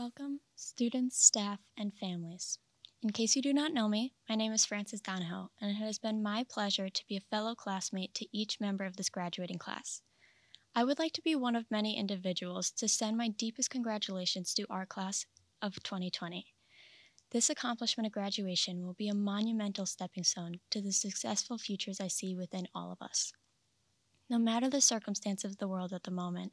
Welcome, students, staff, and families. In case you do not know me, my name is Frances Donahoe, and it has been my pleasure to be a fellow classmate to each member of this graduating class. I would like to be one of many individuals to send my deepest congratulations to our class of 2020. This accomplishment of graduation will be a monumental stepping stone to the successful futures I see within all of us. No matter the circumstance of the world at the moment,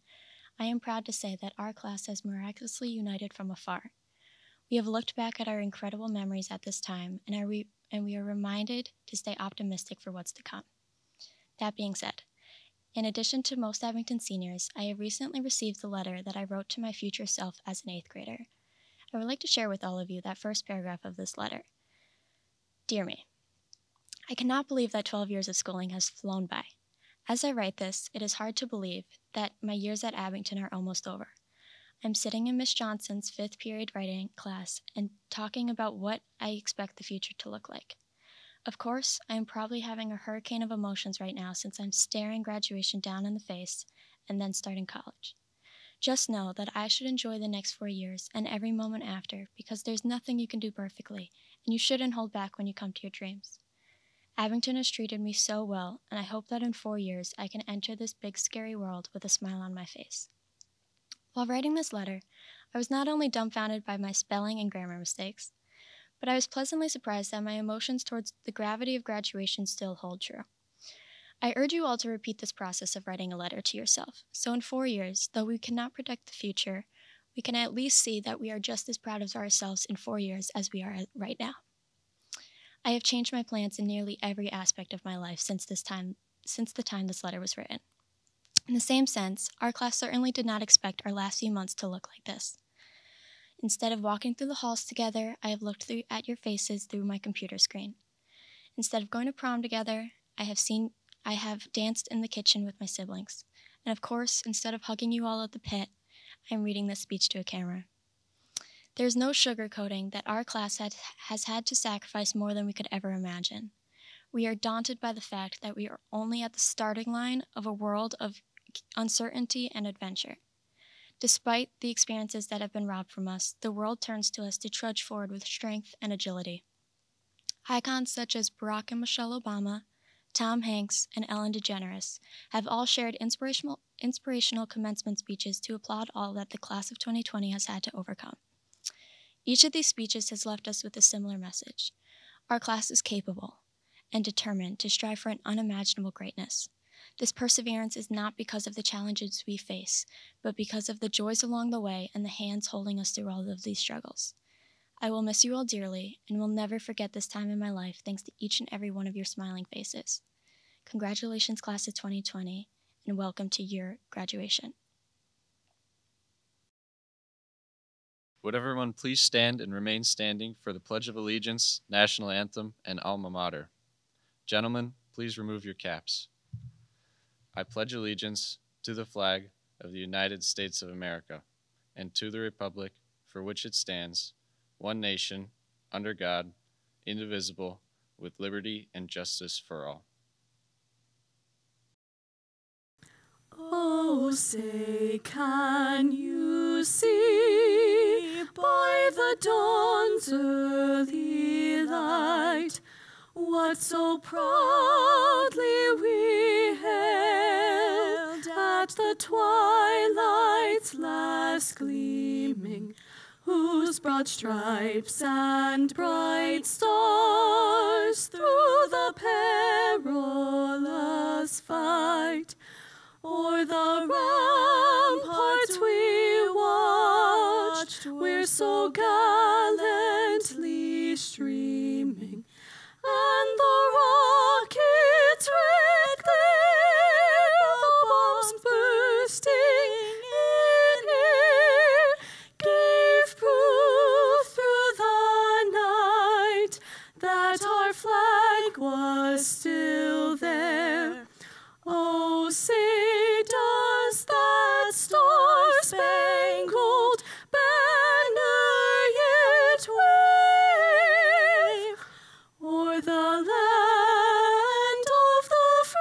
I am proud to say that our class has miraculously united from afar. We have looked back at our incredible memories at this time, and we are reminded to stay optimistic for what's to come. That being said, in addition to most Abington seniors, I have recently received the letter that I wrote to my future self as an 8th grader. I would like to share with all of you that first paragraph of this letter. Dear me, I cannot believe that 12 years of schooling has flown by. As I write this, it is hard to believe that my years at Abington are almost over. I'm sitting in Miss Johnson's 5th period writing class and talking about what I expect the future to look like. Of course, I am probably having a hurricane of emotions right now since I'm staring graduation down in the face and then starting college. Just know that I should enjoy the next 4 years and every moment after because there's nothing you can do perfectly, and you shouldn't hold back when you come to your dreams. Abington has treated me so well, and I hope that in 4 years I can enter this big scary world with a smile on my face. While writing this letter, I was not only dumbfounded by my spelling and grammar mistakes, but I was pleasantly surprised that my emotions towards the gravity of graduation still hold true. I urge you all to repeat this process of writing a letter to yourself, so in 4 years, though we cannot predict the future, we can at least see that we are just as proud of ourselves in 4 years as we are right now. I have changed my plans in nearly every aspect of my life since the time this letter was written. In the same sense, our class certainly did not expect our last few months to look like this. Instead of walking through the halls together, I have looked at your faces through my computer screen. Instead of going to prom together, I have danced in the kitchen with my siblings. And of course, instead of hugging you all at the pit, I am reading this speech to a camera. There is no sugarcoating that our class has had to sacrifice more than we could ever imagine. We are daunted by the fact that we are only at the starting line of a world of uncertainty and adventure. Despite the experiences that have been robbed from us, the world turns to us to trudge forward with strength and agility. Icons such as Barack and Michelle Obama, Tom Hanks, and Ellen DeGeneres have all shared inspirational commencement speeches to applaud all that the class of 2020 has had to overcome. Each of these speeches has left us with a similar message. Our class is capable and determined to strive for an unimaginable greatness. This perseverance is not because of the challenges we face, but because of the joys along the way and the hands holding us through all of these struggles. I will miss you all dearly and will never forget this time in my life thanks to each and every one of your smiling faces. Congratulations, class of 2020, and welcome to your graduation. Would everyone please stand and remain standing for the Pledge of Allegiance, National Anthem, and Alma Mater. Gentlemen, please remove your caps. I pledge allegiance to the flag of the United States of America and to the republic for which it stands, one nation, under God, indivisible, with liberty and justice for all. Oh, say, can you see by the dawn's early light what so proudly we hailed at the twilight's last gleaming, whose broad stripes and bright stars through the perilous fight o'er the ramparts we watched, we're so gallantly streaming, and the rockets' red glare, the bombs bursting in air, gave proof through the night that our flag was still there. Oh, say does that star-spangled banner yet wave o'er the land of the free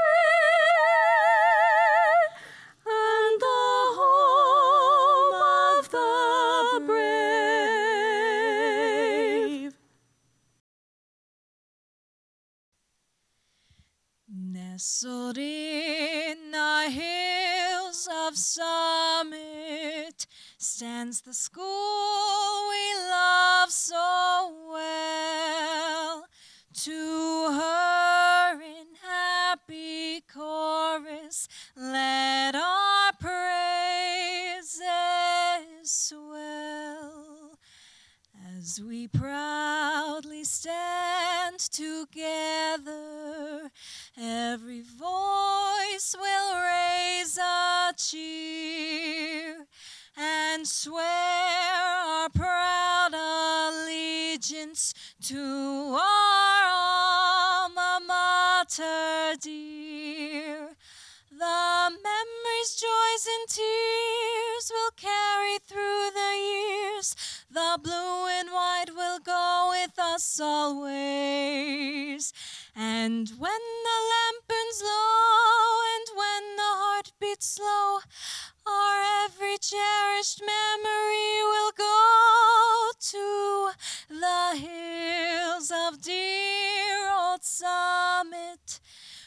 and the home of the brave? Nestled in the hills of Summit stands the school we love so well. To her in happy chorus let our praises swell. As we proudly stand together, every voice will raise a cheer and swear our proud allegiance to our alma mater dear. The memories, joys, and tears will carry through the years. The blue and white will go with us always. And when the lamp burns low and when the heart beats slow, our every cherished memory will go to the hills of dear old Summit,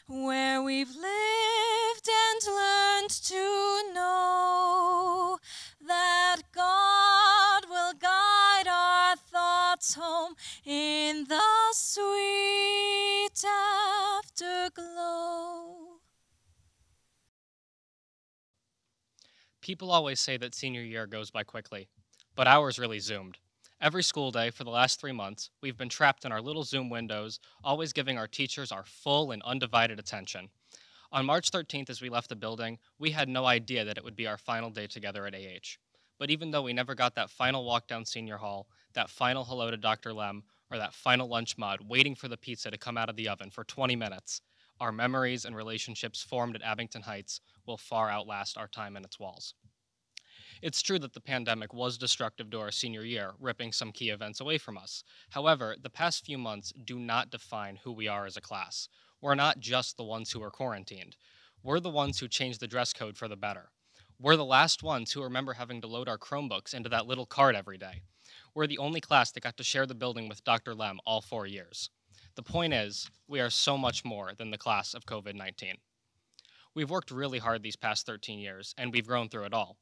where we've lived and learned to know that God will guide our thoughts home in the sweet afterglow. People always say that senior year goes by quickly, but ours really zoomed. Every school day for the last 3 months, we've been trapped in our little Zoom windows, always giving our teachers our full and undivided attention. On March 13th, as we left the building, we had no idea that it would be our final day together at AH. But even though we never got that final walk down Senior Hall, that final hello to Dr. Lem, or that final lunch mod waiting for the pizza to come out of the oven for 20 minutes, our memories and relationships formed at Abington Heights will far outlast our time in its walls. It's true that the pandemic was destructive to our senior year, ripping some key events away from us. However, the past few months do not define who we are as a class. We're not just the ones who are quarantined. We're the ones who changed the dress code for the better. We're the last ones who remember having to load our Chromebooks into that little cart every day. We're the only class that got to share the building with Dr. Lem all 4 years. The point is, we are so much more than the class of COVID-19. We've worked really hard these past 13 years, and we've grown through it all.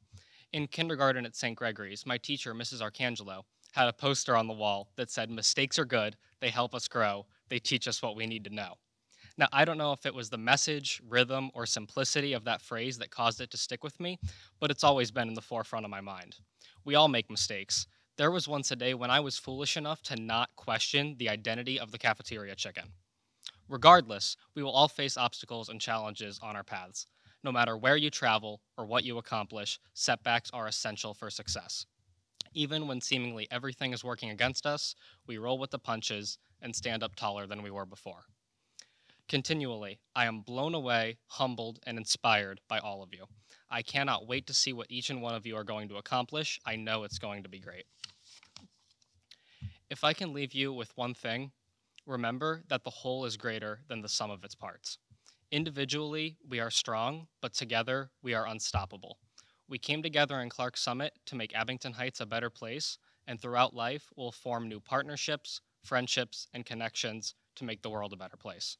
In kindergarten at St. Gregory's, my teacher, Mrs. Arcangelo, had a poster on the wall that said, "Mistakes are good, they help us grow, they teach us what we need to know." Now, I don't know if it was the message, rhythm, or simplicity of that phrase that caused it to stick with me, but it's always been in the forefront of my mind. We all make mistakes. There was once a day when I was foolish enough to not question the identity of the cafeteria chicken. Regardless, we will all face obstacles and challenges on our paths. No matter where you travel or what you accomplish, setbacks are essential for success. Even when seemingly everything is working against us, we roll with the punches and stand up taller than we were before. Continually, I am blown away, humbled, and inspired by all of you. I cannot wait to see what each and one of you are going to accomplish. I know it's going to be great. If I can leave you with one thing, remember that the whole is greater than the sum of its parts. Individually, we are strong, but together, we are unstoppable. We came together in Clark Summit to make Abington Heights a better place, and throughout life, we'll form new partnerships, friendships, and connections to make the world a better place.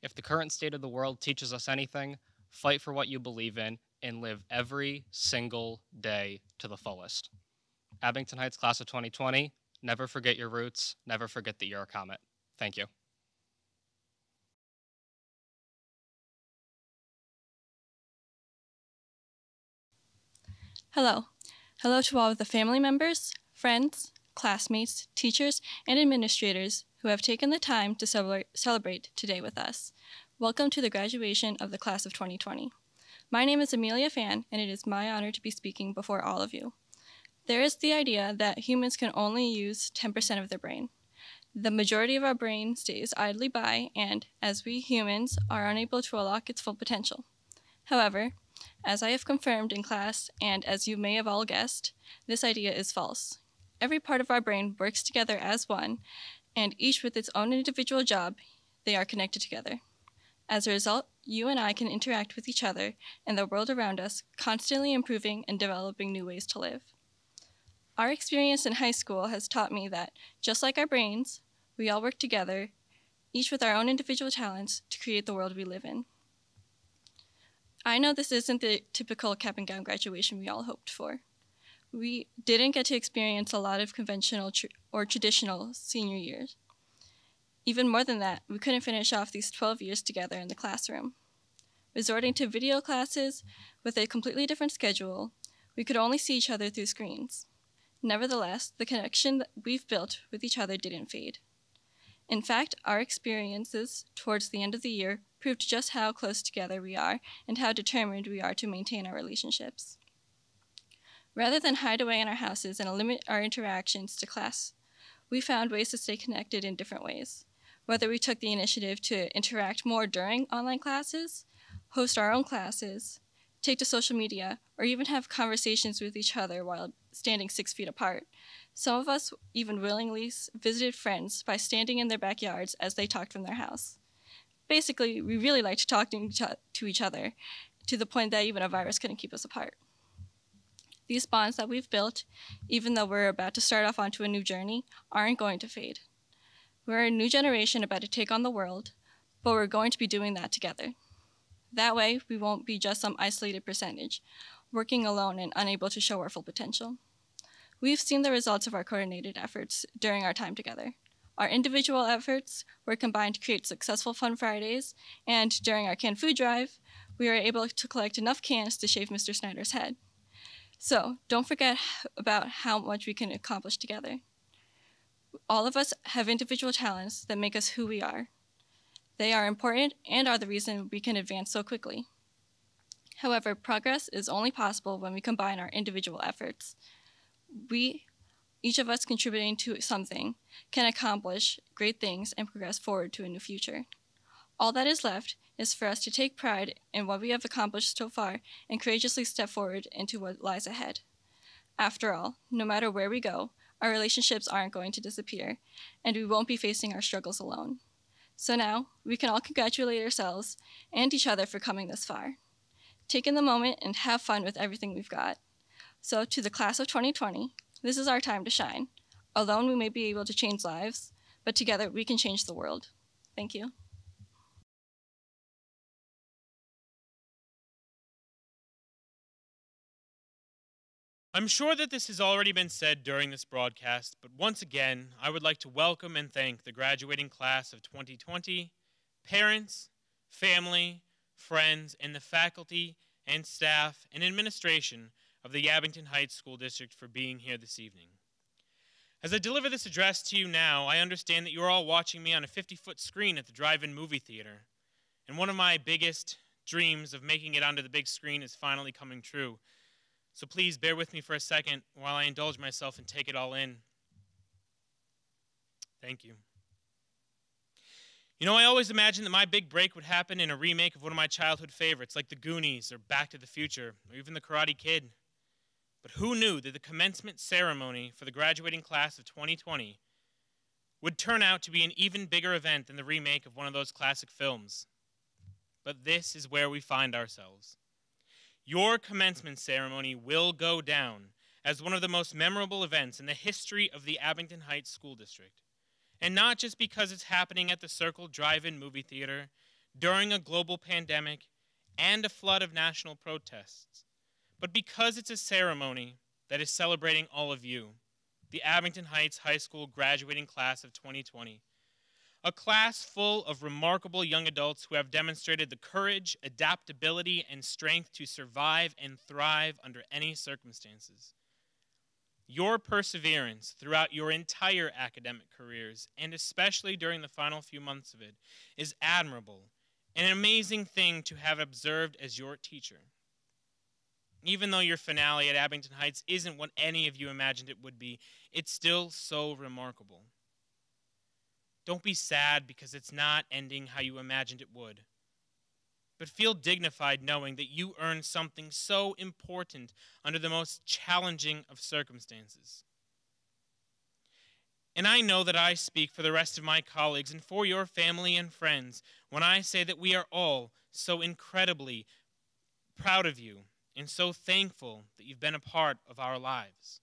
If the current state of the world teaches us anything, fight for what you believe in and live every single day to the fullest. Abington Heights Class of 2020, never forget your roots, never forget that you're a comet. Thank you. Hello. Hello to all of the family members, friends, classmates, teachers, and administrators who have taken the time to celebrate today with us. Welcome to the graduation of the Class of 2020. My name is Amelia Fan, and it is my honor to be speaking before all of you. There is the idea that humans can only use 10% of their brain. The majority of our brain stays idly by, and as we humans are unable to unlock its full potential. However, as I have confirmed in class, and as you may have all guessed, this idea is false. Every part of our brain works together as one, and each with its own individual job, they are connected together. As a result, you and I can interact with each other and the world around us, constantly improving and developing new ways to live. Our experience in high school has taught me that, just like our brains, we all work together each with our own individual talents to create the world we live in. I know this isn't the typical cap and gown graduation we all hoped for. We didn't get to experience a lot of conventional or traditional senior years. Even more than that, we couldn't finish off these 12 years together in the classroom. Resorting to video classes with a completely different schedule, we could only see each other through screens. Nevertheless, the connection that we've built with each other didn't fade. In fact, our experiences towards the end of the year proved just how close together we are and how determined we are to maintain our relationships. Rather than hide away in our houses and limit our interactions to class, we found ways to stay connected in different ways. Whether we took the initiative to interact more during online classes, host our own classes, take to social media, or even have conversations with each other while standing 6 feet apart. Some of us even willingly visited friends by standing in their backyards as they talked from their house. Basically, we really liked talking to each other, to the point that even a virus couldn't keep us apart. These bonds that we've built, even though we're about to start off onto a new journey, aren't going to fade. We're a new generation about to take on the world, but we're going to be doing that together. That way, we won't be just some isolated percentage, working alone and unable to show our full potential. We've seen the results of our coordinated efforts during our time together. Our individual efforts were combined to create successful Fun Fridays, and during our canned food drive, we were able to collect enough cans to shave Mr. Snyder's head. So, don't forget about how much we can accomplish together. All of us have individual talents that make us who we are. They are important and are the reason we can advance so quickly. However, progress is only possible when we combine our individual efforts. Each of us contributing to something, can accomplish great things and progress forward to a new future. All that is left is for us to take pride in what we have accomplished so far and courageously step forward into what lies ahead. After all, no matter where we go, our relationships aren't going to disappear, and we won't be facing our struggles alone. So now, we can all congratulate ourselves and each other for coming this far. Take in the moment and have fun with everything we've got. So to the class of 2020, this is our time to shine. Alone, we may be able to change lives, but together we can change the world. Thank you. I'm sure that this has already been said during this broadcast, but once again, I would like to welcome and thank the graduating class of 2020, parents, family, friends, and the faculty and staff and administration of the Abington Heights School District for being here this evening. As I deliver this address to you now, I understand that you're all watching me on a 50-foot screen at the drive-in movie theater, and one of my biggest dreams of making it onto the big screen is finally coming true. So please bear with me for a second while I indulge myself and take it all in. Thank you. You know, I always imagined that my big break would happen in a remake of one of my childhood favorites, like The Goonies or Back to the Future, or even The Karate Kid. But who knew that the commencement ceremony for the graduating class of 2020 would turn out to be an even bigger event than the remake of one of those classic films? But this is where we find ourselves. Your commencement ceremony will go down as one of the most memorable events in the history of the Abington Heights School District. And not just because it's happening at the Circle Drive-In movie theater during a global pandemic and a flood of national protests, but because it's a ceremony that is celebrating all of you, the Abington Heights High School graduating class of 2020. A class full of remarkable young adults who have demonstrated the courage, adaptability, and strength to survive and thrive under any circumstances. Your perseverance throughout your entire academic careers, and especially during the final few months of it, is admirable and an amazing thing to have observed as your teacher. Even though your finale at Abington Heights isn't what any of you imagined it would be, it's still so remarkable. Don't be sad because it's not ending how you imagined it would. But feel dignified knowing that you earned something so important under the most challenging of circumstances. And I know that I speak for the rest of my colleagues and for your family and friends when I say that we are all so incredibly proud of you and so thankful that you've been a part of our lives.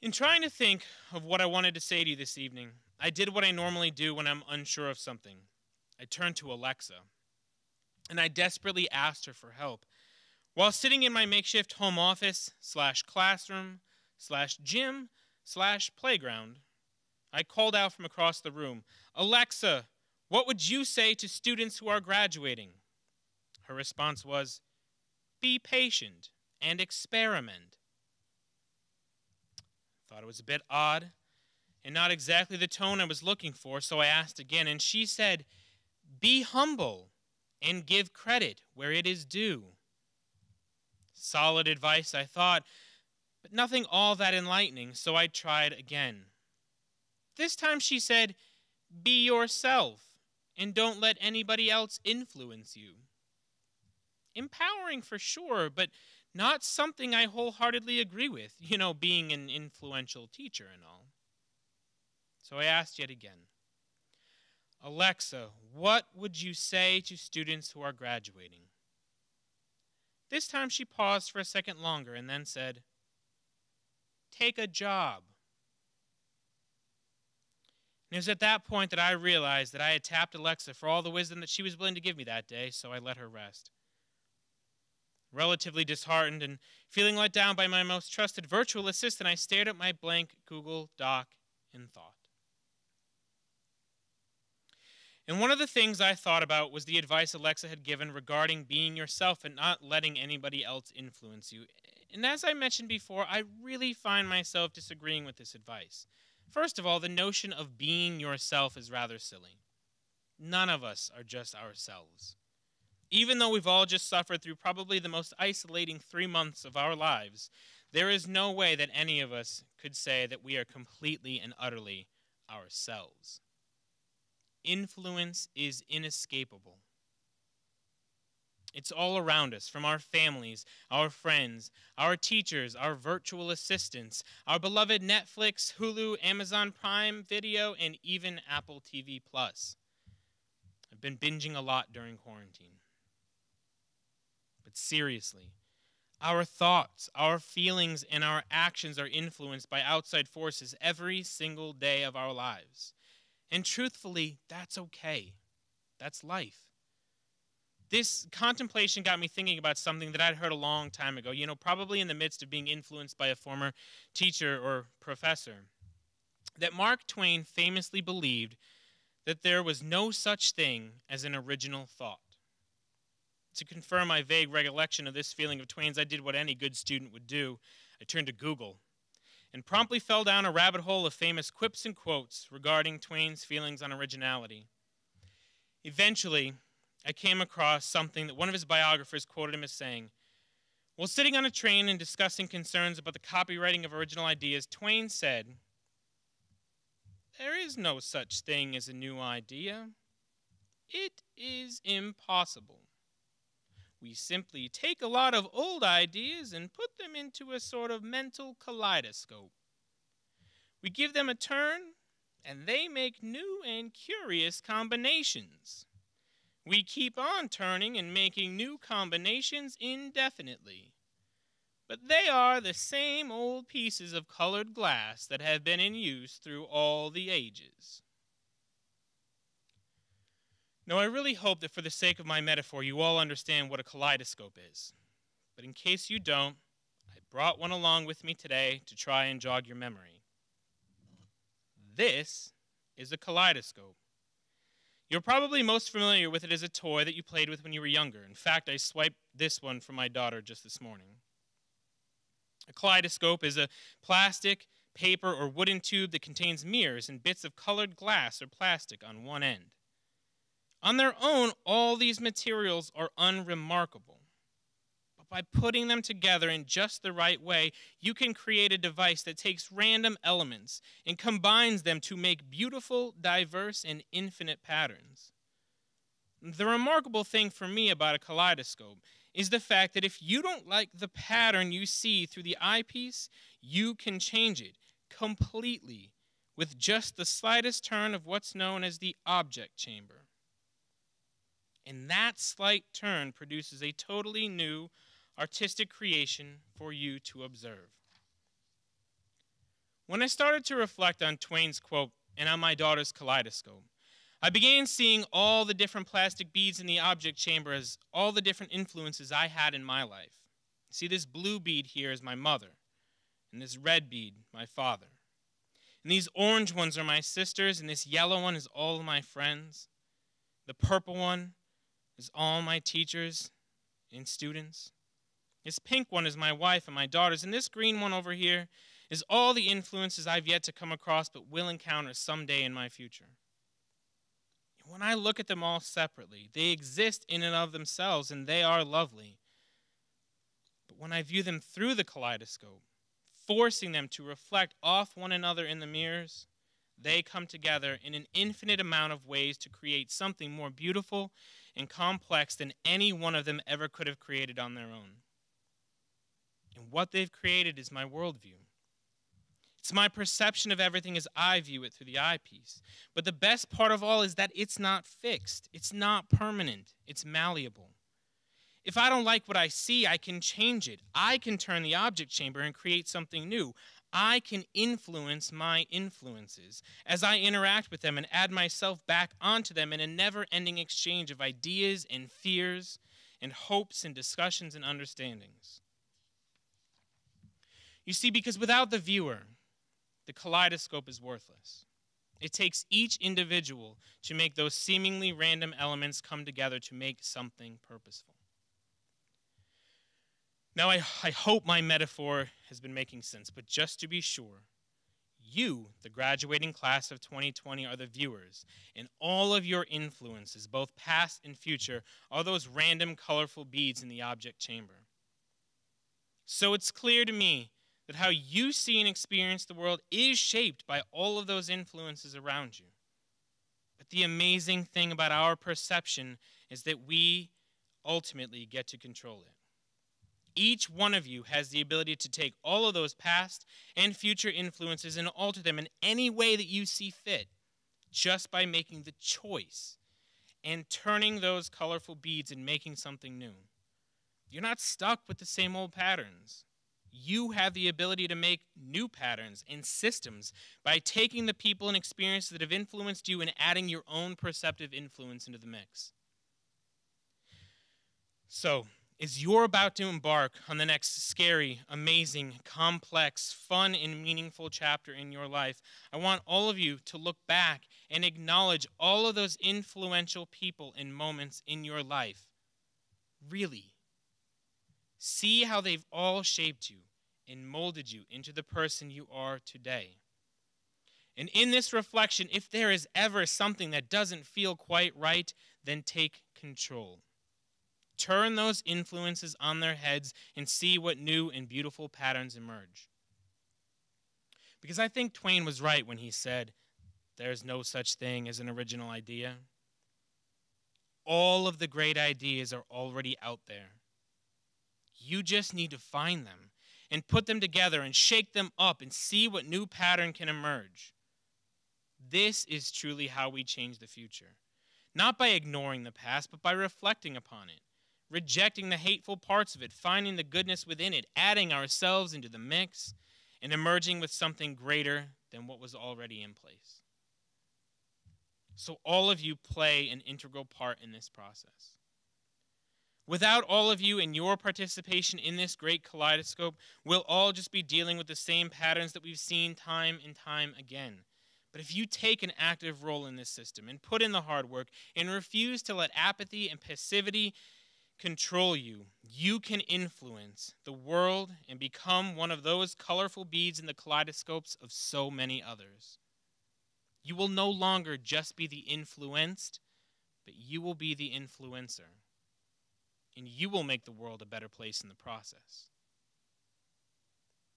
In trying to think of what I wanted to say to you this evening, I did what I normally do when I'm unsure of something. I turned to Alexa, and I desperately asked her for help. While sitting in my makeshift home office / classroom / gym / playground, I called out from across the room, "Alexa, what would you say to students who are graduating?" Her response was, "Be patient and experiment." Thought it was a bit odd and not exactly the tone I was looking for, so I asked again, and she said, "Be humble and give credit where it is due." Solid advice, I thought, but nothing all that enlightening, so I tried again. This time she said, "Be yourself and don't let anybody else influence you." Empowering for sure, but not something I wholeheartedly agree with, being an influential teacher and all. So I asked yet again, "Alexa, what would you say to students who are graduating?" This time she paused for a second longer and then said, "Take a job." And it was at that point that I realized that I had tapped Alexa for all the wisdom that she was willing to give me that day, so I let her rest. Relatively disheartened and feeling let down by my most trusted virtual assistant, I stared at my blank Google Doc in thought. And one of the things I thought about was the advice Alexa had given regarding being yourself and not letting anybody else influence you. And as I mentioned before, I really find myself disagreeing with this advice. First of all, the notion of being yourself is rather silly. None of us are just ourselves. Even though we've all just suffered through probably the most isolating 3 months of our lives, there is no way that any of us could say that we are completely and utterly ourselves. Influence is inescapable. It's all around us, from our families, our friends, our teachers, our virtual assistants, our beloved Netflix, Hulu, Amazon Prime Video, and even Apple TV+. I've been binging a lot during quarantine. But seriously, our thoughts, our feelings, and our actions are influenced by outside forces every single day of our lives. And truthfully, that's okay. That's life. This contemplation got me thinking about something that I'd heard a long time ago, probably in the midst of being influenced by a former teacher or professor, that Mark Twain famously believed that there was no such thing as an original thought. To confirm my vague recollection of this feeling of Twain's, I did what any good student would do. I turned to Google and promptly fell down a rabbit hole of famous quips and quotes regarding Twain's feelings on originality. Eventually, I came across something that one of his biographers quoted him as saying, "While sitting on a train and discussing concerns about the copywriting of original ideas, Twain said, 'There is no such thing as a new idea. It is impossible. We simply take a lot of old ideas and put them into a sort of mental kaleidoscope. We give them a turn, and they make new and curious combinations. We keep on turning and making new combinations indefinitely. But they are the same old pieces of colored glass that have been in use through all the ages.'" Now, I really hope that for the sake of my metaphor, you all understand what a kaleidoscope is. But in case you don't, I brought one along with me today to try and jog your memory. This is a kaleidoscope. You're probably most familiar with it as a toy that you played with when you were younger. In fact, I swiped this one from my daughter just this morning. A kaleidoscope is a plastic, paper, or wooden tube that contains mirrors and bits of colored glass or plastic on one end. On their own, all these materials are unremarkable. But by putting them together in just the right way, you can create a device that takes random elements and combines them to make beautiful, diverse, and infinite patterns. The remarkable thing for me about a kaleidoscope is the fact that if you don't like the pattern you see through the eyepiece, you can change it completely with just the slightest turn of what's known as the object chamber. And that slight turn produces a totally new artistic creation for you to observe. When I started to reflect on Twain's quote, and on my daughter's kaleidoscope. I began seeing all the different plastic beads in the object chamber as all the different influences I had in my life. See, this blue bead here is my mother, and this red bead, my father. And these orange ones are my sisters, and this yellow one is all of my friends. The purple one is all my teachers and students. This pink one is my wife and my daughters, and this green one over here is all the influences I've yet to come across but will encounter someday in my future. When I look at them all separately, they exist in and of themselves, and they are lovely. But when I view them through the kaleidoscope, forcing them to reflect off one another in the mirrors, they come together in an infinite amount of ways to create something more beautiful and complex than any one of them ever could have created on their own. And what they've created is my worldview. It's my perception of everything as I view it through the eyepiece. But the best part of all is that it's not fixed. It's not permanent. It's malleable. If I don't like what I see, I can change it. I can turn the object chamber and create something new. I can influence my influences as I interact with them and add myself back onto them in a never-ending exchange of ideas and fears and hopes and discussions and understandings. You see, because without the viewer, the kaleidoscope is worthless. It takes each individual to make those seemingly random elements come together to make something purposeful. Now, I hope my metaphor has been making sense, but just to be sure, you, the graduating class of 2020, are the viewers, and all of your influences, both past and future, are those random colorful beads in the object chamber. So it's clear to me that how you see and experience the world is shaped by all of those influences around you. But the amazing thing about our perception is that we ultimately get to control it. Each one of you has the ability to take all of those past and future influences and alter them in any way that you see fit, just by making the choice and turning those colorful beads and making something new. You're not stuck with the same old patterns. You have the ability to make new patterns and systems by taking the people and experiences that have influenced you and adding your own perceptive influence into the mix. So, as you're about to embark on the next scary, amazing, complex, fun, and meaningful chapter in your life, I want all of you to look back and acknowledge all of those influential people and moments in your life. Really. See how they've all shaped you and molded you into the person you are today. And in this reflection, if there is ever something that doesn't feel quite right, then take control. Turn those influences on their heads and see what new and beautiful patterns emerge. Because I think Twain was right when he said, "There's no such thing as an original idea." All of the great ideas are already out there. You just need to find them and put them together and shake them up and see what new pattern can emerge. This is truly how we change the future. Not by ignoring the past, but by reflecting upon it, rejecting the hateful parts of it, finding the goodness within it, adding ourselves into the mix, and emerging with something greater than what was already in place. So all of you play an integral part in this process. Without all of you and your participation in this great kaleidoscope, we'll all just be dealing with the same patterns that we've seen time and time again. But if you take an active role in this system and put in the hard work and refuse to let apathy and passivity control you, you can influence the world and become one of those colorful beads in the kaleidoscopes of so many others. You will no longer just be the influenced, but you will be the influencer. And you will make the world a better place in the process.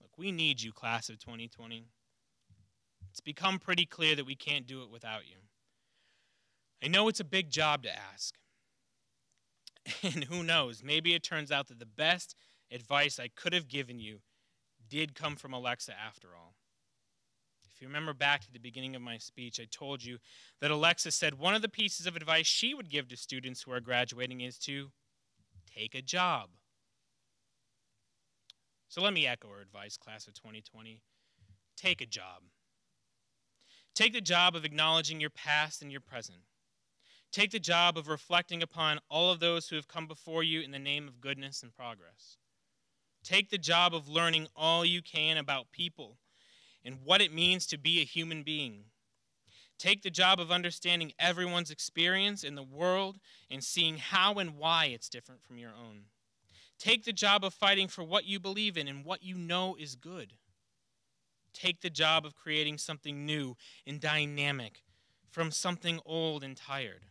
Look, we need you, class of 2020. It's become pretty clear that we can't do it without you. I know it's a big job to ask. And who knows, maybe it turns out that the best advice I could have given you did come from Alexa after all. If you remember back to the beginning of my speech, I told you that Alexa said one of the pieces of advice she would give to students who are graduating is to take a job. So let me echo her advice, class of 2020. Take a job. Take the job of acknowledging your past and your present. Take the job of reflecting upon all of those who have come before you in the name of goodness and progress. Take the job of learning all you can about people and what it means to be a human being. Take the job of understanding everyone's experience in the world and seeing how and why it's different from your own. Take the job of fighting for what you believe in and what you know is good. Take the job of creating something new and dynamic from something old and tired.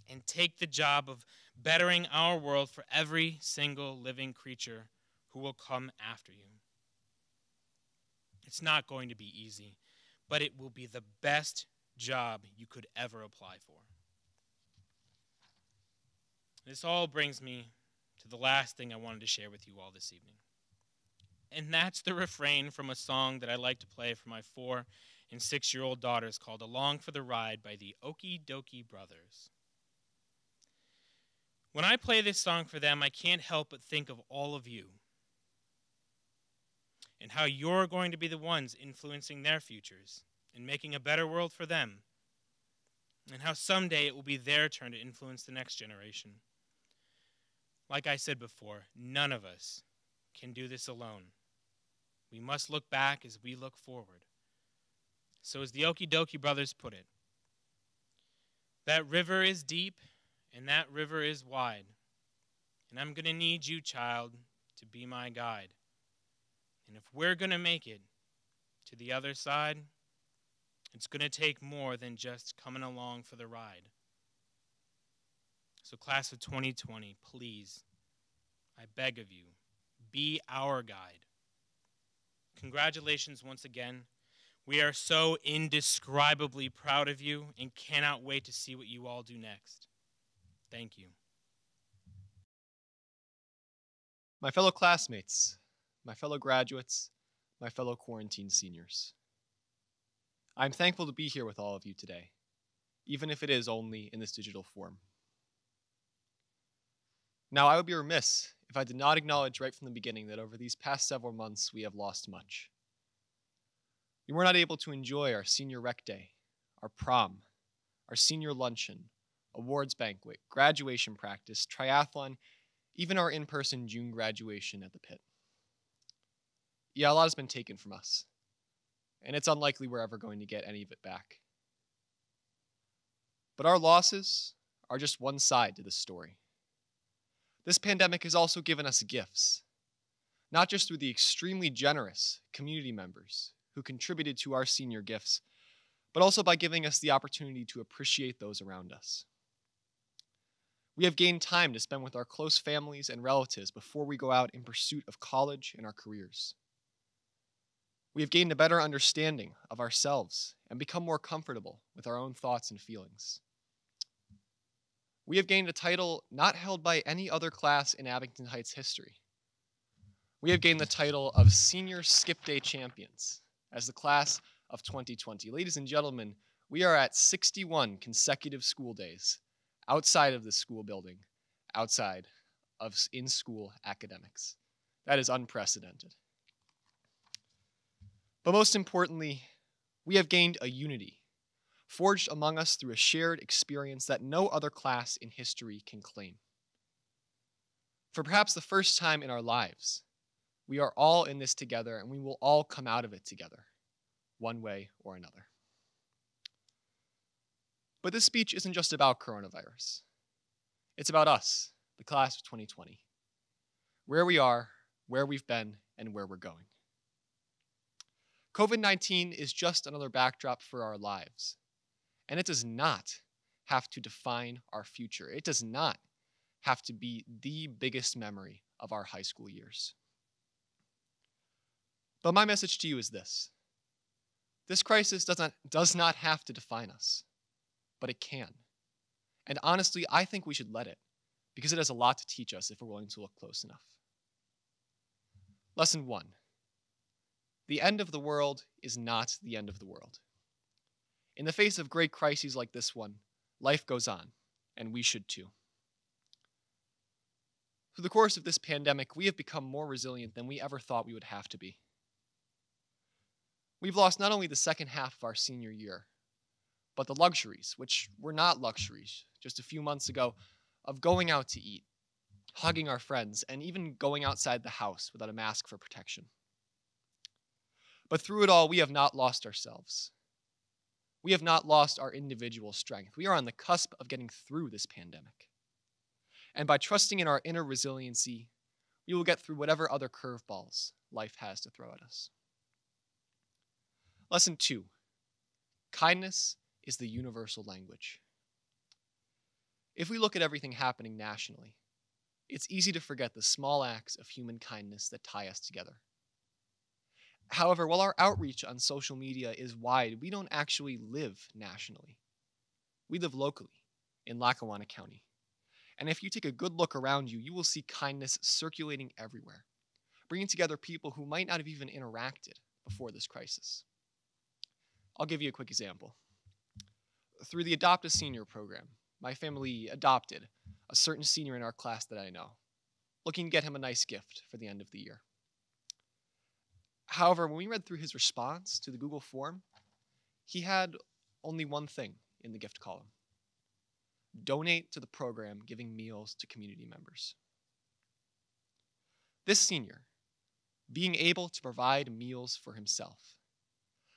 And take the job of bettering our world for every single living creature who will come after you. It's not going to be easy, but it will be the best job you could ever apply for. This all brings me to the last thing I wanted to share with you all this evening. And that's the refrain from a song that I like to play for my 4- and 6-year-old daughters called Along for the Ride by the Okie Dokie Brothers. When I play this song for them, I can't help but think of all of you and how you're going to be the ones influencing their futures and making a better world for them, and how someday it will be their turn to influence the next generation. Like I said before, none of us can do this alone. We must look back as we look forward. So as the Okie Dokie Brothers put it, that river is deep and that river is wide, and I'm going to need you, child, to be my guide. And if we're going to make it to the other side, it's going to take more than just coming along for the ride. So class of 2020, please, I beg of you, be our guide. Congratulations once again. We are so indescribably proud of you and cannot wait to see what you all do next. Thank you. My fellow classmates, my fellow graduates, my fellow quarantine seniors. I'm thankful to be here with all of you today, even if it is only in this digital form. Now, I would be remiss if I did not acknowledge right from the beginning that over these past several months we have lost much. We were not able to enjoy our senior rec day, our prom, our senior luncheon, awards banquet, graduation practice, triathlon, even our in-person June graduation at the pit. Yeah, a lot has been taken from us, and it's unlikely we're ever going to get any of it back. But our losses are just one side to this story. This pandemic has also given us gifts, not just through the extremely generous community members who contributed to our senior gifts, but also by giving us the opportunity to appreciate those around us. We have gained time to spend with our close families and relatives before we go out in pursuit of college and our careers. We have gained a better understanding of ourselves and become more comfortable with our own thoughts and feelings. We have gained a title not held by any other class in Abington Heights history. We have gained the title of Senior Skip Day Champions as the class of 2020. Ladies and gentlemen, we are at 61 consecutive school days outside of the school building, outside of in-school academics. That is unprecedented. But most importantly, we have gained a unity, forged among us through a shared experience that no other class in history can claim. For perhaps the first time in our lives, we are all in this together and we will all come out of it together, one way or another. But this speech isn't just about coronavirus. It's about us, the class of 2020, where we are, where we've been, and where we're going. COVID-19 is just another backdrop for our lives, and it does not have to define our future. It does not have to be the biggest memory of our high school years. But my message to you is this. This crisis does not have to define us, but it can. And honestly, I think we should let it, because it has a lot to teach us if we're willing to look close enough. Lesson 1. The end of the world is not the end of the world. In the face of great crises like this one, life goes on, and we should too. Through the course of this pandemic, we have become more resilient than we ever thought we would have to be. We've lost not only the second half of our senior year, but the luxuries, which were not luxuries just a few months ago, of going out to eat, hugging our friends, and even going outside the house without a mask for protection. But through it all, we have not lost ourselves. We have not lost our individual strength. We are on the cusp of getting through this pandemic. And by trusting in our inner resiliency, we will get through whatever other curveballs life has to throw at us. Lesson 2. Kindness is the universal language. If we look at everything happening nationally, it's easy to forget the small acts of human kindness that tie us together. However, while our outreach on social media is wide, we don't actually live nationally. We live locally in Lackawanna County. And if you take a good look around you, you will see kindness circulating everywhere, bringing together people who might not have even interacted before this crisis. I'll give you a quick example. Through the Adopt a Senior program, my family adopted a certain senior in our class that I know, looking to get him a nice gift for the end of the year. However, when we read through his response to the Google form, he had only one thing in the gift column: donate to the program giving meals to community members. This senior, being able to provide meals for himself,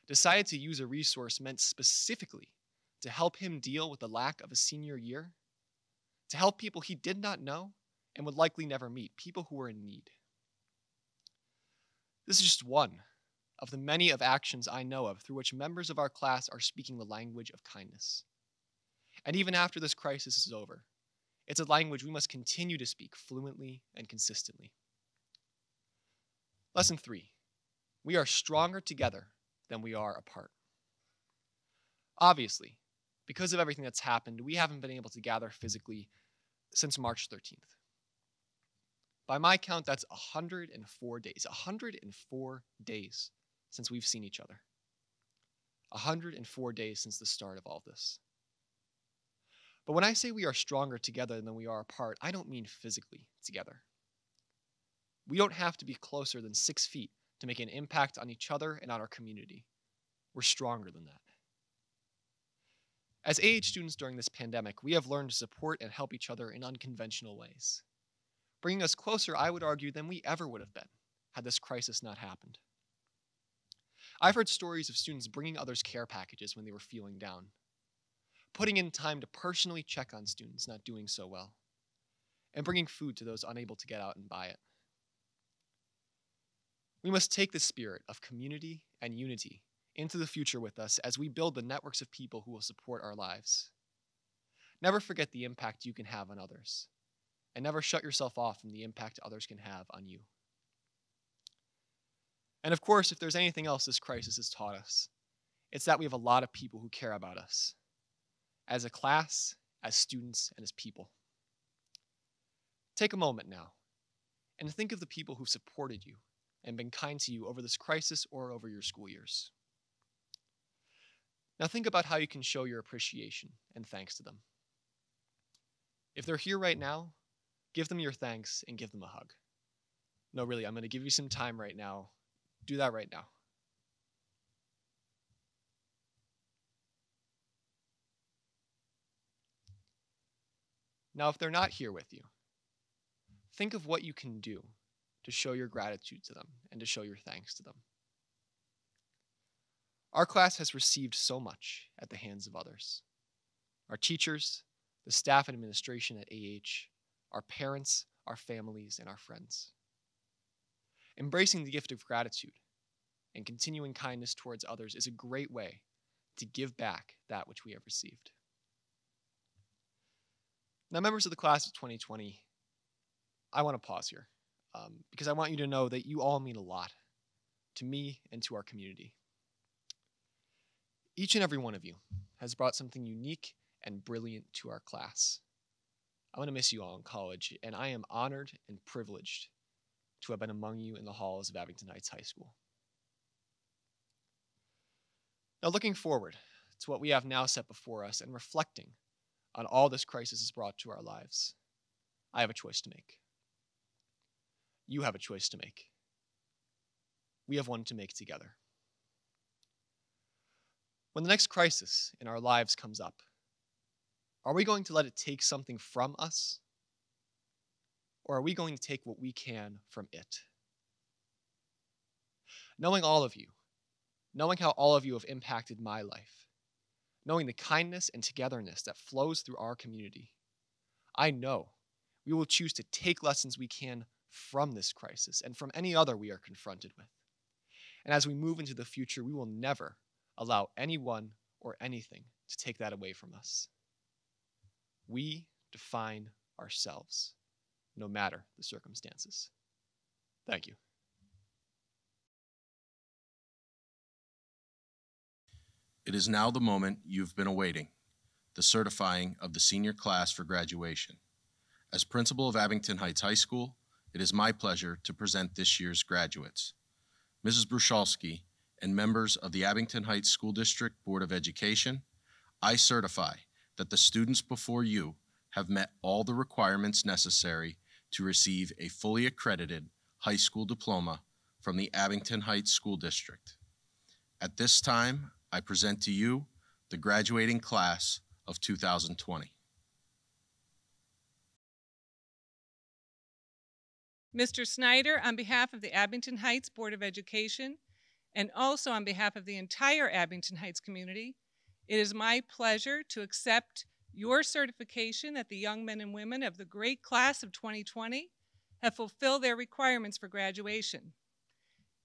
decided to use a resource meant specifically to help him deal with the lack of a senior year, to help people he did not know and would likely never meet, people who were in need. This is just one of the many of actions I know of through which members of our class are speaking the language of kindness. And even after this crisis is over, it's a language we must continue to speak fluently and consistently. Lesson 3. We are stronger together than we are apart. Obviously, because of everything that's happened, we haven't been able to gather physically since March 13th. By my count, that's 104 days. 104 days since we've seen each other. 104 days since the start of all this. But when I say we are stronger together than we are apart, I don't mean physically together. We don't have to be closer than 6 feet to make an impact on each other and on our community. We're stronger than that. As AH students during this pandemic, we have learned to support and help each other in unconventional ways, bringing us closer, I would argue, than we ever would have been had this crisis not happened. I've heard stories of students bringing others care packages when they were feeling down, putting in time to personally check on students not doing so well, and bringing food to those unable to get out and buy it. We must take the spirit of community and unity into the future with us as we build the networks of people who will support our lives. Never forget the impact you can have on others, and never shut yourself off from the impact others can have on you. And of course, if there's anything else this crisis has taught us, it's that we have a lot of people who care about us, as a class, as students, and as people. Take a moment now and think of the people who've supported you and been kind to you over this crisis or over your school years. Now think about how you can show your appreciation and thanks to them. If they're here right now, give them your thanks and give them a hug. No, really, I'm going to give you some time right now. Do that right now. Now, if they're not here with you, think of what you can do to show your gratitude to them and to show your thanks to them. Our class has received so much at the hands of others. Our teachers, the staff and administration at AH, our parents, our families, and our friends. Embracing the gift of gratitude and continuing kindness towards others is a great way to give back that which we have received. Now, members of the class of 2020, I want to pause here because I want you to know that you all mean a lot to me and to our community. Each and every one of you has brought something unique and brilliant to our class. I'm going to miss you all in college, and I am honored and privileged to have been among you in the halls of Abington Heights High School. Now, looking forward to what we have now set before us and reflecting on all this crisis has brought to our lives, I have a choice to make. You have a choice to make. We have one to make together. When the next crisis in our lives comes up, are we going to let it take something from us? Or are we going to take what we can from it? Knowing all of you, knowing how all of you have impacted my life, knowing the kindness and togetherness that flows through our community, I know we will choose to take lessons we can from this crisis and from any other we are confronted with. And as we move into the future, we will never allow anyone or anything to take that away from us. We define ourselves, no matter the circumstances. Thank you. It is now the moment you've been awaiting, the certifying of the senior class for graduation. As principal of Abington Heights High School, it is my pleasure to present this year's graduates. Mrs. Bruchalski and members of the Abington Heights School District Board of Education, I certify that the students before you have met all the requirements necessary to receive a fully accredited high school diploma from the Abington Heights School District. At this time, I present to you the graduating class of 2020. Mr. Snyder, on behalf of the Abington Heights Board of Education, and also on behalf of the entire Abington Heights community, it is my pleasure to accept your certification that the young men and women of the great class of 2020 have fulfilled their requirements for graduation.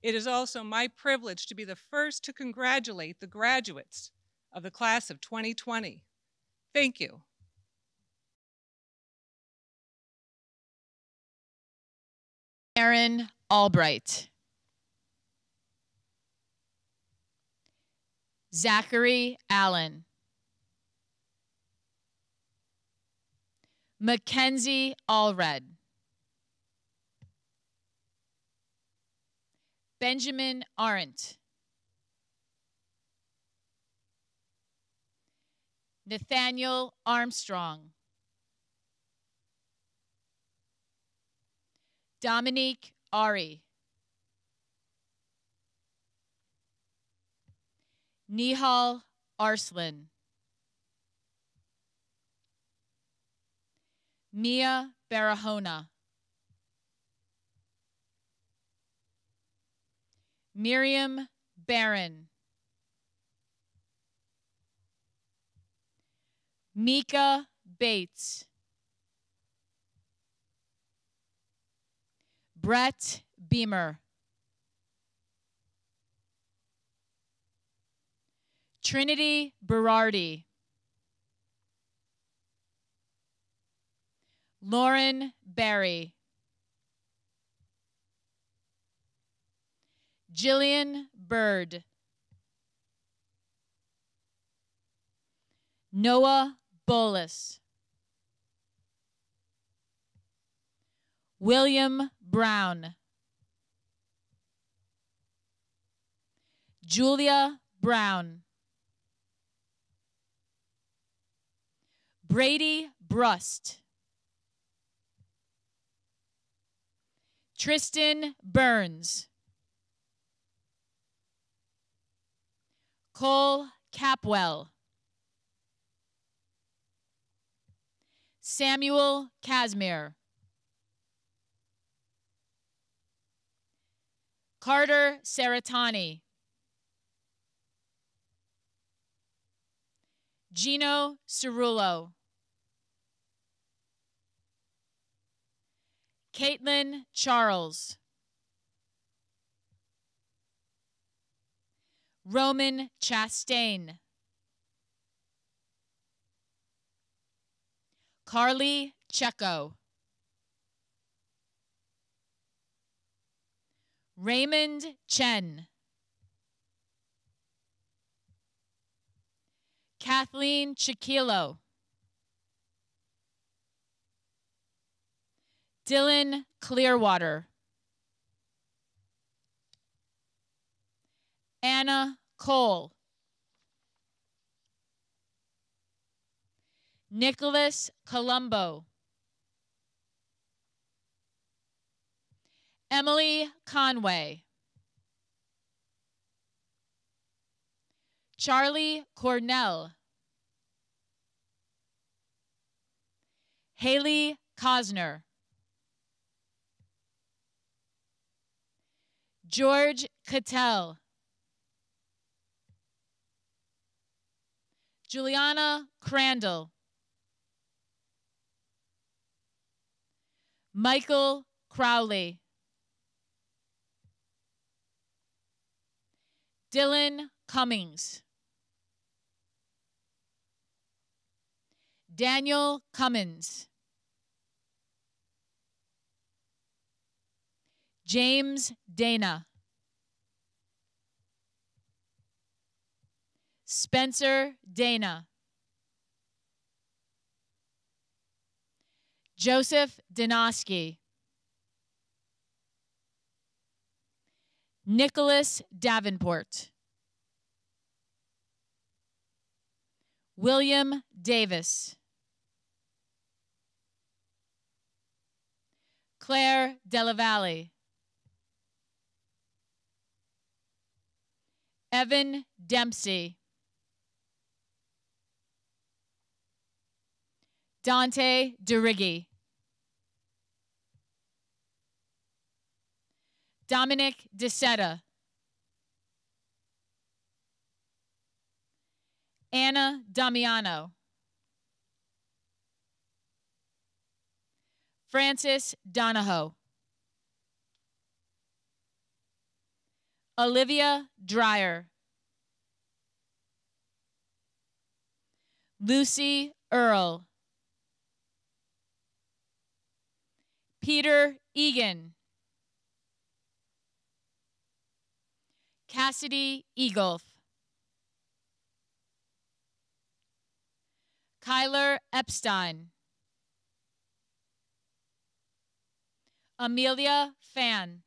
It is also my privilege to be the first to congratulate the graduates of the class of 2020. Thank you. Aaron Albright. Zachary Allen. Mackenzie Allred. Benjamin Arendt. Nathaniel Armstrong. Dominique Ari. Nihal Arslan. Mia Barahona. Miriam Barron. Mika Bates. Brett Beamer. Trinity Berardi. Lauren Barry. Jillian Bird. Noah Bolus. William Brown. Julia Brown. Brady Brust. Tristan Burns. Cole Capwell. Samuel Casimir. Carter Saratani. Gino Cerullo. Caitlin Charles. Roman Chastain. Carly Checo. Raymond Chen. Kathleen Chiquilo. Dylan Clearwater. Anna Cole. Nicholas Colombo. Emily Conway. Charlie Cornell. Haley Cosner. George Cattell. Juliana Crandall. Michael Crowley. Dylan Cummings. Daniel Cummins. James Dana. Spencer Dana. Joseph Donosky. Nicholas Davenport. William Davis. Claire Della Valle. Evan Dempsey. Dante DeRiggi. Dominic DeSetta. Anna Damiano. Francis Donahoe. Olivia Dreyer. Lucy Earl. Peter Egan. Cassidy Egolf. Kyler Epstein. Amelia Fan.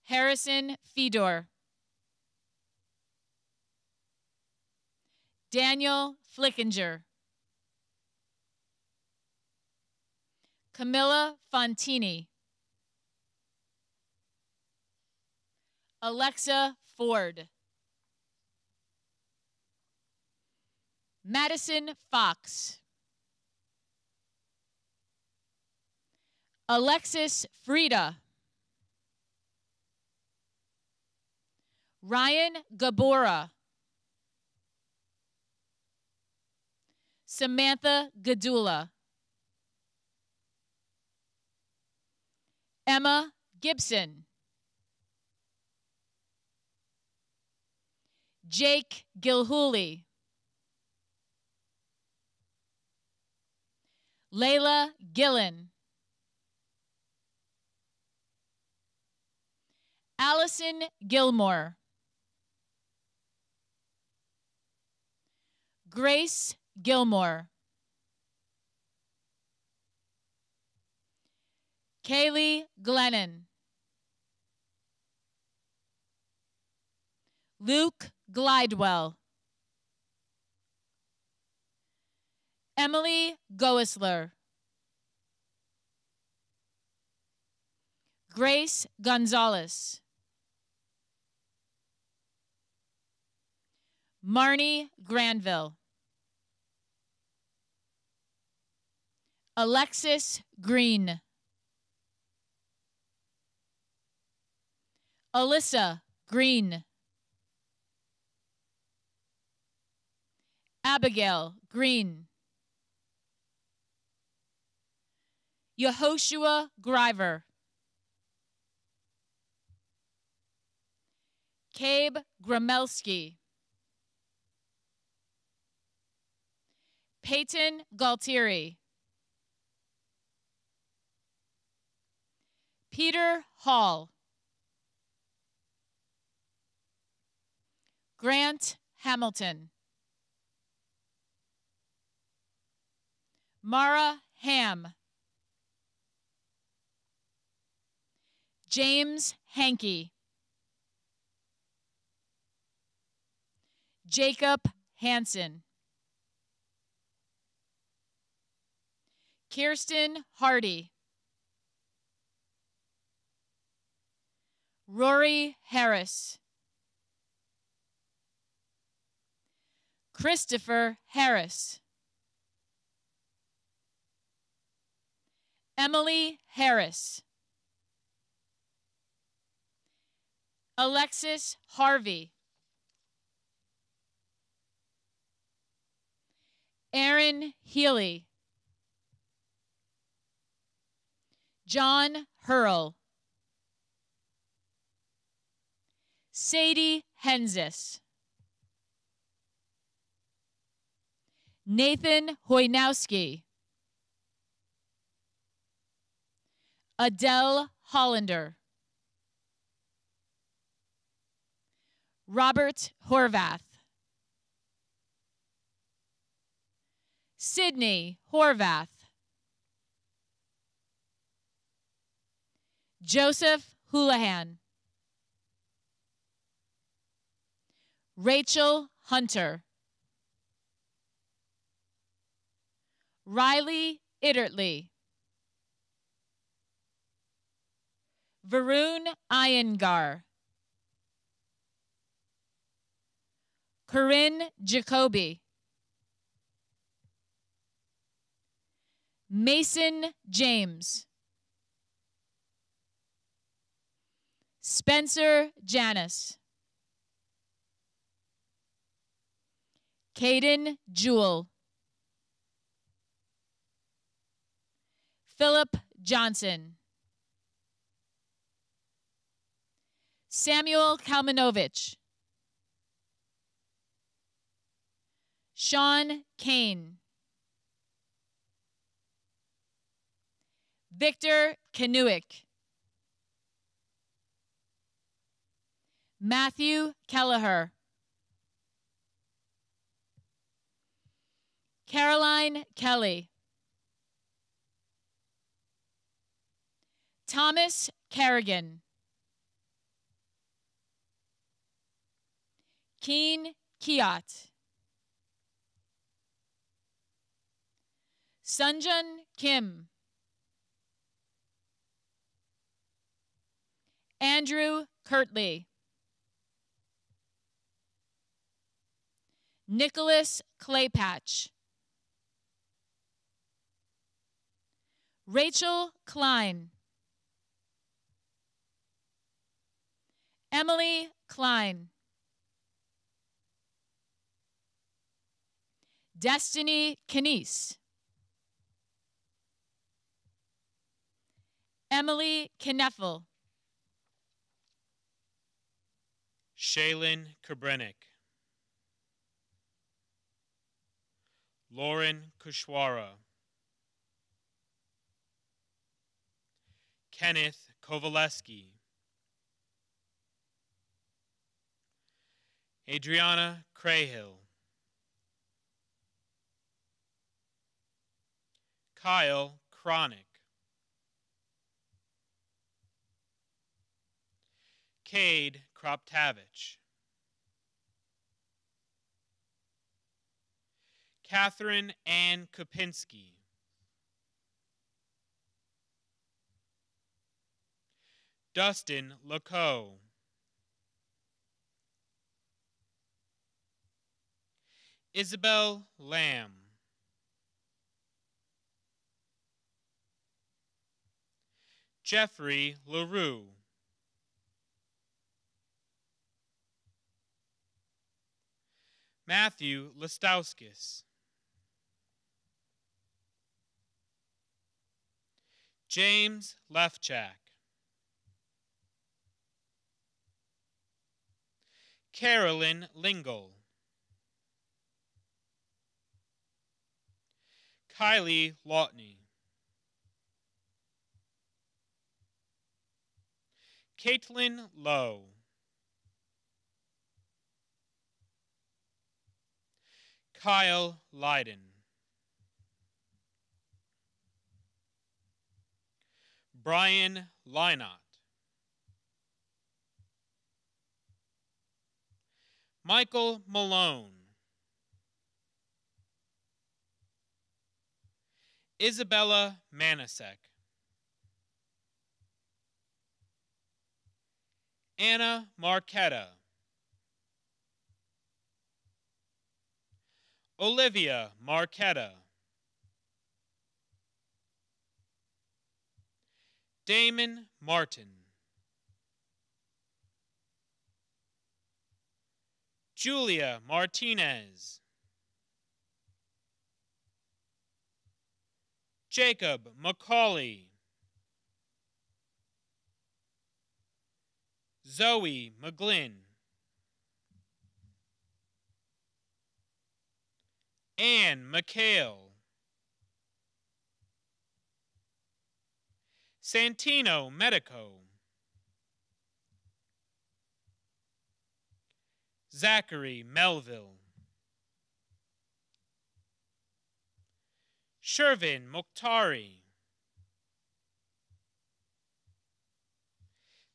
Harrison Fedor. Daniel Flickinger. Camilla Fontini. Alexa Ford. Madison Fox. Alexis Frida. Ryan Gabora. Samantha Gadula. Emma Gibson. Jake Gilhooly. Layla Gillen. Allison Gilmore. Grace Gilmore. Kaylee Glennon. Luke Glidewell. Emily Goesler. Grace Gonzalez. Marnie Granville. Alexis Green. Alyssa Green. Abigail Green. Yehoshua Griver. Cabe Gramelski. Peyton Galtieri. Peter Hall. Grant Hamilton. Mara Ham. James Hankey. Jacob Hansen. Kirsten Hardy. Rory Harris. Christopher Harris. Emily Harris. Alexis Harvey. Aaron Healy. John Hurl. Sadie Henzis. Nathan Hoynowski. Adele Hollander. Robert Horvath. Sydney Horvath. Joseph Houlihan. Rachel Hunter. Riley Ittertley. Varun Iyengar. Corinne Jacoby. Mason James. Spencer Janis. Caden Jewell. Philip Johnson. Samuel Kalmanovich. Sean Kane. Victor Kanuick. Matthew Kelleher. Caroline Kelly. Thomas Kerrigan. Keen Kiat. Sunjun Kim. Andrew Kirtley. Nicholas Claypatch. Rachel Klein. Emily Klein. Destiny Canese. Emily Kneffel. Shaylin Kabrenik. Lauren Kushwara. Kenneth Kovaleski. Adriana Crahill. Kyle Cronick. Cade Kroptavich. Catherine Ann Kopinski. Dustin Lacoe. Isabel Lamb. Jeffrey LaRue. Matthew Listowskis. James Lefchak. Carolyn Lingle. Kylie Lautney. Caitlin Lowe. Kyle Leiden. Brian Lynott. Michael Malone. Isabella Manasek. Anna Marquetta, Olivia Marquetta, Damon Martin, Julia Martinez, Jacob McCauley, Zoe McGlynn, Anne McHale, Santino Medico, Zachary Melville, Shervin Mokhtari,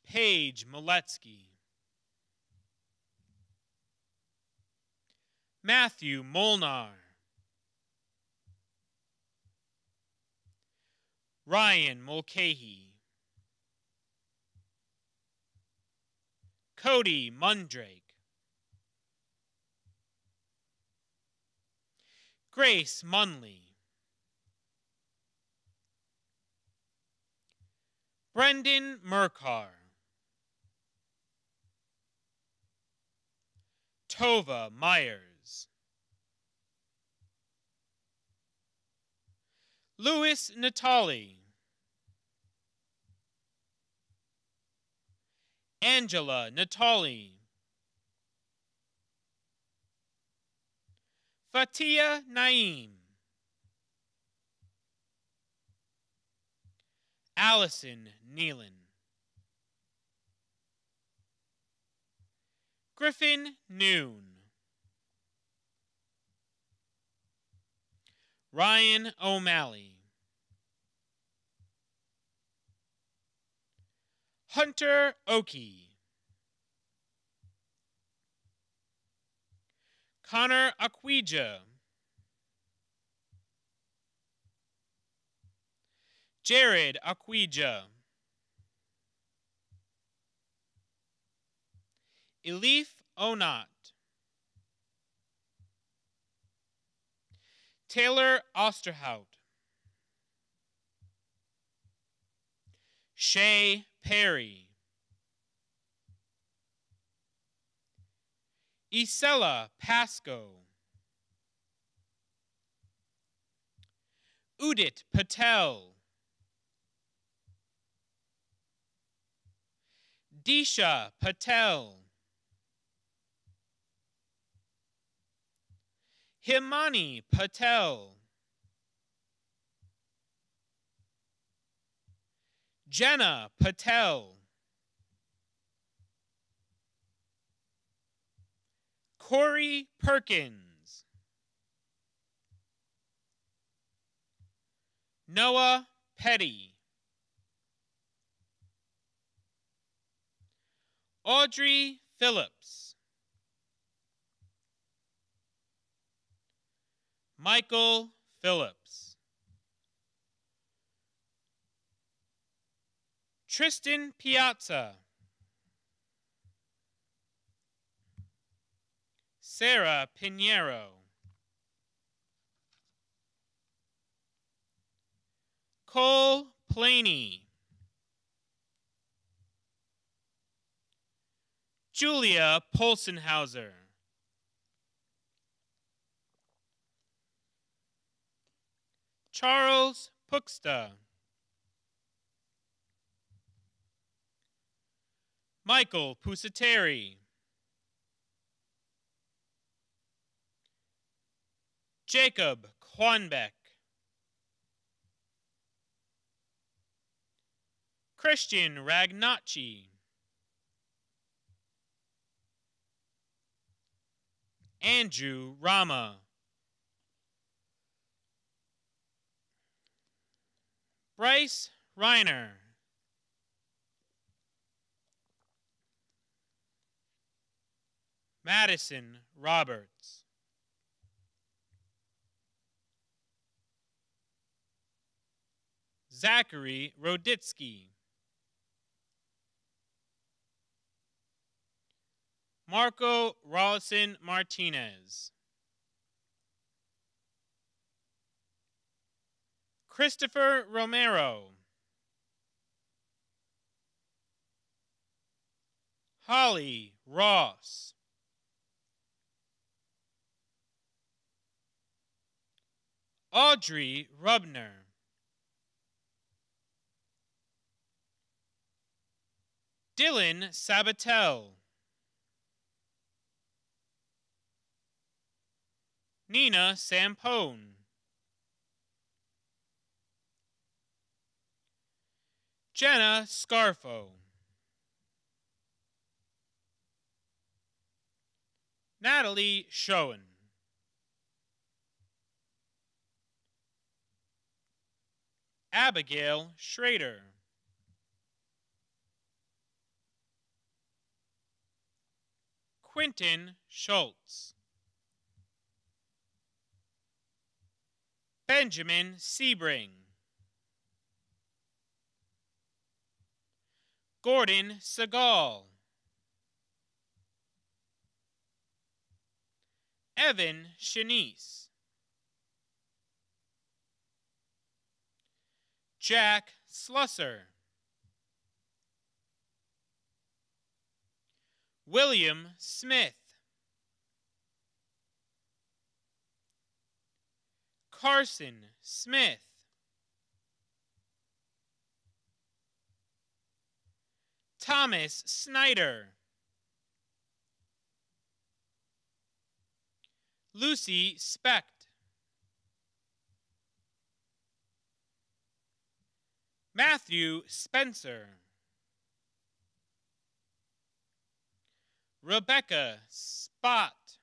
Paige Moletsky, Matthew Molnar, Ryan Mulcahy, Cody Mundrake, Grace Munley, Brendan Merkar, Tova Myers, Louis Natali, Angela Natali, Fatia Naeem, Allison Nealon, Griffin Noon, Ryan O'Malley, Hunter Oakey, Connor Aquija, Jared Aquija, Elif Onat, Taylor Osterhout, Shay Perry, Isela Pasco, Udit Patel, Disha Patel, Himani Patel, Jenna Patel, Corey Perkins, Noah Petty, Audrey Phillips, Michael Phillips, Tristan Piazza, Sarah Pinheiro, Cole Planey, Julia Polsenhauser, Charles Puxta, Michael Pusateri, Jacob Quanbeck, Christian Ragnacci, Andrew Rama, Bryce Reiner, Madison Roberts, Zachary Roditsky, Marco Rollison Martinez. Christopher Romero. Holly Ross. Audrey Rubner. Dylan Sabatel. Nina Sampone. Jenna Scarfo. Natalie Schoen. Abigail Schrader. Quentin Schultz. Benjamin Sebring. Gordon Segal. Evan Shanice. Jack Slusser. William Smith. Carson Smith. Thomas Snyder. Lucy Specht. Matthew Spencer. Rebecca Spott.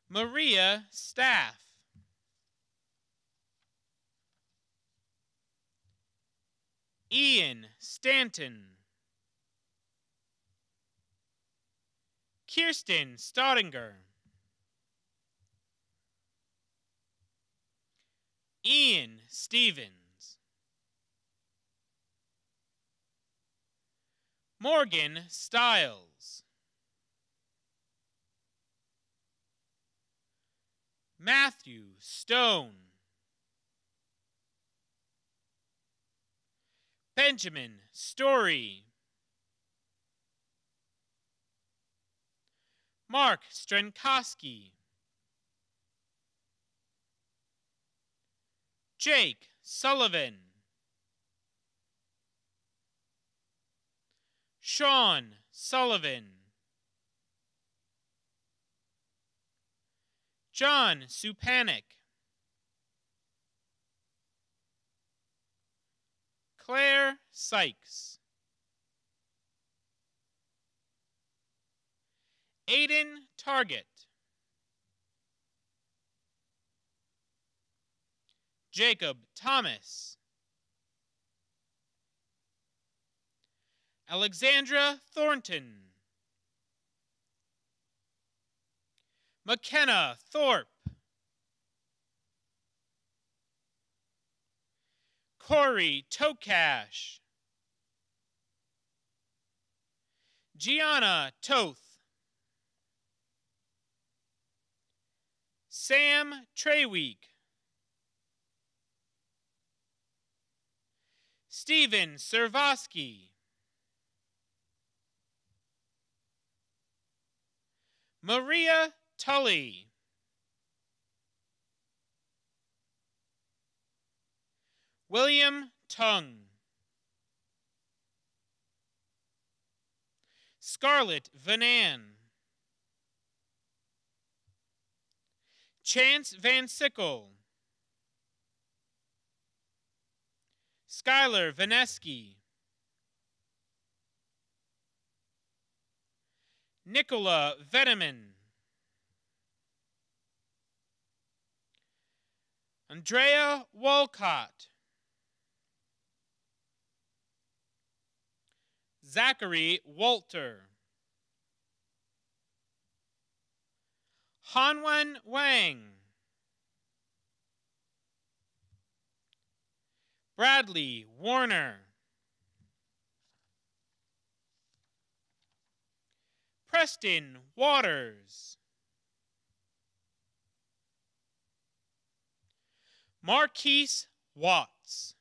Maria Staff. Ian Stanton. Kirsten Staudinger. Ian Stevens. Morgan Stiles. Matthew Stone. Benjamin Story. Mark Strenkowski. Jake Sullivan. Sean Sullivan. John Supanik. Claire Sykes. Aiden Target. Jacob Thomas. Alexandra Thornton. McKenna Thorpe. Corey Tokash. Gianna Toth. Sam Treyweek. Stephen Servosky. Maria Tully. William Tung. Scarlett Vanan. Chance Van Sickle. Skylar Vaneski. Nicola Veneman. Andrea Walcott. Zachary Walter. Hanwen Wang. Bradley Warner. Preston Waters. Marquise Watts.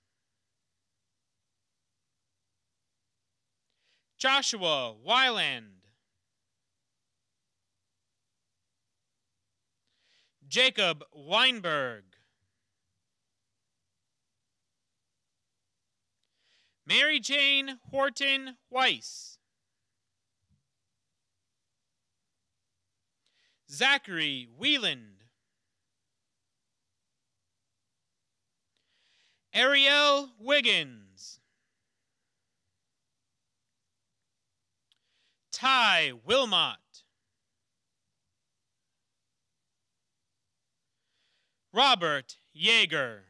Joshua Weiland. Jacob Weinberg. Mary Jane Horton Weiss. Zachary Wieland. Ariel Wiggins. Ty Wilmot. Robert Yeager.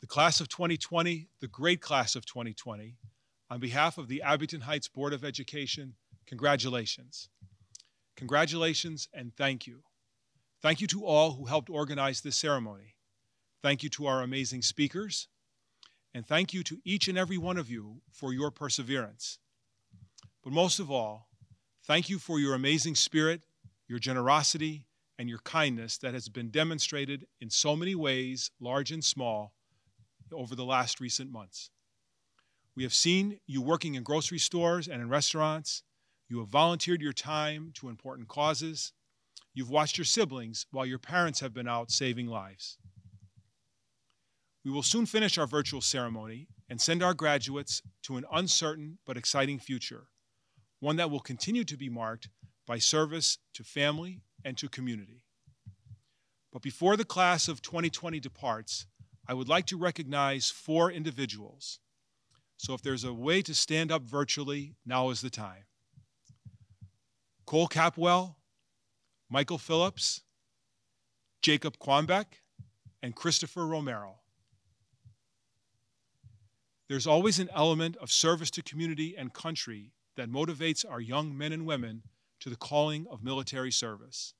The class of 2020, the great class of 2020, on behalf of the Abington Heights Board of Education, congratulations. Congratulations and thank you. Thank you to all who helped organize this ceremony. Thank you to our amazing speakers, and thank you to each and every one of you for your perseverance. But most of all, thank you for your amazing spirit, your generosity, and your kindness that has been demonstrated in so many ways, large and small, over the last recent months. We have seen you working in grocery stores and in restaurants. You have volunteered your time to important causes. You've watched your siblings while your parents have been out saving lives. We will soon finish our virtual ceremony and send our graduates to an uncertain but exciting future, one that will continue to be marked by service to family and to community. But before the class of 2020 departs, I would like to recognize 4 individuals. So if there's a way to stand up virtually, now is the time. Cole Capwell, Michael Phillips, Jacob Quambeck, and Christopher Romero. There's always an element of service to community and country that motivates our young men and women to the calling of military service.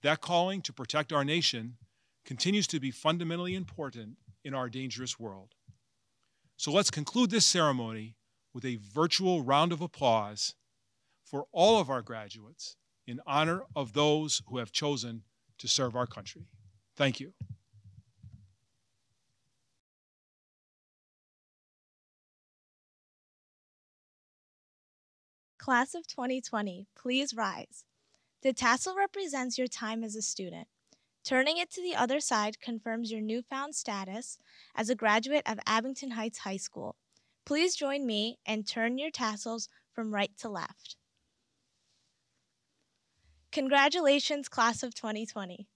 That calling to protect our nation continues to be fundamentally important in our dangerous world. So let's conclude this ceremony with a virtual round of applause for all of our graduates in honor of those who have chosen to serve our country. Thank you. Class of 2020, please rise. The tassel represents your time as a student. Turning it to the other side confirms your newfound status as a graduate of Abington Heights High School. Please join me and turn your tassels from right to left. Congratulations, class of 2020.